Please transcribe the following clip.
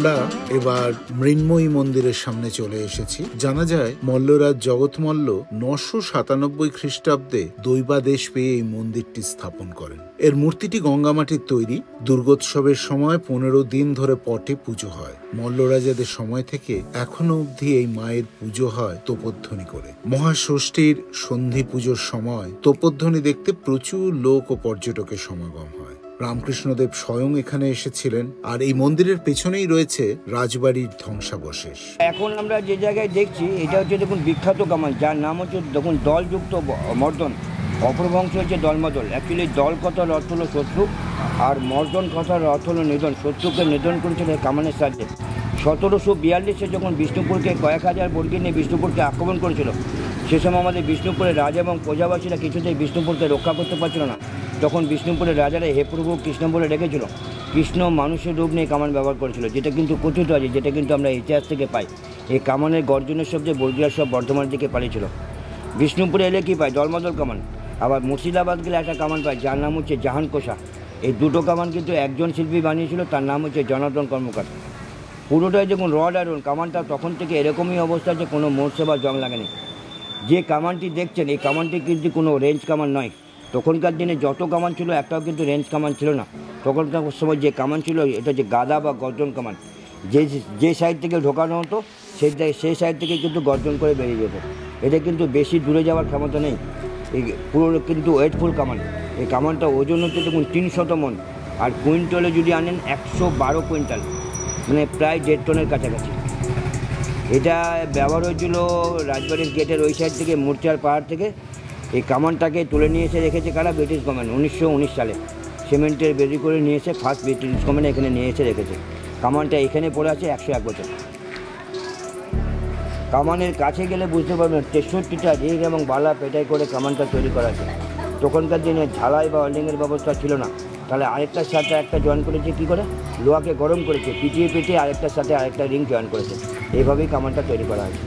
আমরা এবার মৃন্ময়ী মন্দিরের সামনে চলে এসেছি। জানা যায় মল্লরাজ জগৎমল্ল 997 খ্রিস্টাব্দে দৈবাদেশ পেয়ে এই মন্দিরটি স্থাপন করেন। এর মূর্তিটি গঙ্গামাটির তৈরি। দুর্গোৎসবের সময় 15 দিন ধরে পটে পুজো হয়। মল্লরাজাদের সময় থেকে এখনো অবধি এই মায়ের পুজো হয় তোপধ্বনি করে। মহাষষ্ঠীর সন্ধি পুজোর সময় তোপধ্বনি দেখতে প্রচুর লোক ও পর্যটকের সমাগম হয়। রামকৃষ্ণদেব স্বয়ং এখানে এসেছিলেন। আর এই মন্দিরের পেছনেই রয়েছে রাজবাড়ির ধ্বংসাবশেষ। এখন আমরা যে জায়গায় দেখছি এটা হচ্ছে দেখুন বিখ্যাত কামান, যার নাম হচ্ছে দেখুন দলযুক্ত মর্দন। অপভ্রংশ হচ্ছে দলমদল। অ্যাকচুয়ালি দল কথার অর্থ হলো শত্রু, আর মর্দন কথার অর্থ হলো নিধন। শত্রুকে নিধন করেছিল কামানের সাহায্যে। 1742 যখন বিষ্ণুপুরকে কয়েক হাজার বর্গী নিয়ে বিষ্ণুপুরকে আক্রমণ করেছিল, সে সময় আমাদের বিষ্ণুপুরের রাজা এবং প্রজাবাসীরা কিছুতেই বিষ্ণুপুরকে রক্ষা করতে পারছিল না। তখন বিষ্ণুপুরের রাজারা হে প্রভু কৃষ্ণ বলে ডেকেছিল। কৃষ্ণ মানুষের রূপ নিয়ে কামান ব্যবহার করেছিল, যেটা কিন্তু কথিত আছে, যেটা কিন্তু আমরা ইতিহাস থেকে পাই। এই কামানের গর্জনের শব্দে বর্গীয়ার সব বর্ধমানের দিকে পালিয়েছিল। বিষ্ণুপুরে এলে কী পায়? দলমদল কামান। আবার মুর্শিদাবাদ গেলে একটা কামান পায়, যার নাম হচ্ছে জাহান কোষা। এই দুটো কামান কিন্তু একজন শিল্পী বানিয়েছিল, তার নাম হচ্ছে জনার্দন কর্মকার। পুরোটাই দেখুন রড আয়রন। কামানটা তখন থেকে এরকমই অবস্থা যে কোনো মোর্চে বা জং লাগেনি। যে কামানটি দেখছেন এই কামানটি কিন্তু কোনো রেঞ্জ কামান নয়। তখনকার দিনে যত কামান ছিল একটাও কিন্তু রেঞ্জ কামান ছিল না। তখনকার সময় যে কামান ছিল এটা হচ্ছে গাদা বা গর্জন কামান। যে সাইড থেকে ঢোকানো হতো সেই সাইড থেকে কিন্তু গর্জন করে বেরিয়ে যেত। এটা কিন্তু বেশি দূরে যাওয়ার ক্ষমতা নেই। এই পুরো কিন্তু ওয়েটফুল কামান। এই কামানটা ওজন হচ্ছে দেখুন 300 মণ, আর কুইন্টালে যদি আনেন 112 কুইন্টাল, মানে প্রায় 1.5 টনের কাছাকাছি। এটা ব্যবহার হয়েছিল রাজবাড়ির গেটের ওই সাইড থেকে, মূর্তিয়ার পাহাড় থেকে। এই কামানটাকে তুলে নিয়ে এসে রেখেছে কারা? ব্রিটিশ গভর্নমেন্ট 1919 সালে সিমেন্টের বেরি করে নিয়ে এসে ফার্স্ট ব্রিটিশ গভর্নমেন্ট এখানে নিয়ে এসে রেখেছে। কামানটা এখানে পড়ে আছে 101 বছর। কামানের কাছে গেলে বুঝতে পারবেন 63টা রিং এবং বালা পেটাই করে কামানটা তৈরি করা আছে। তখনকার দিনে ঝালাই বা ওয়েল্ডিংয়ের ব্যবস্থা ছিল না, তাহলে আরেকটার সাথে একটা জয়েন করেছে কী করে? লোহাকে গরম করেছে, পিটিয়ে আরেকটার সাথে আরেকটা রিং জয়েন করেছে। এইভাবেই কামানটা তৈরি করা হয়েছে।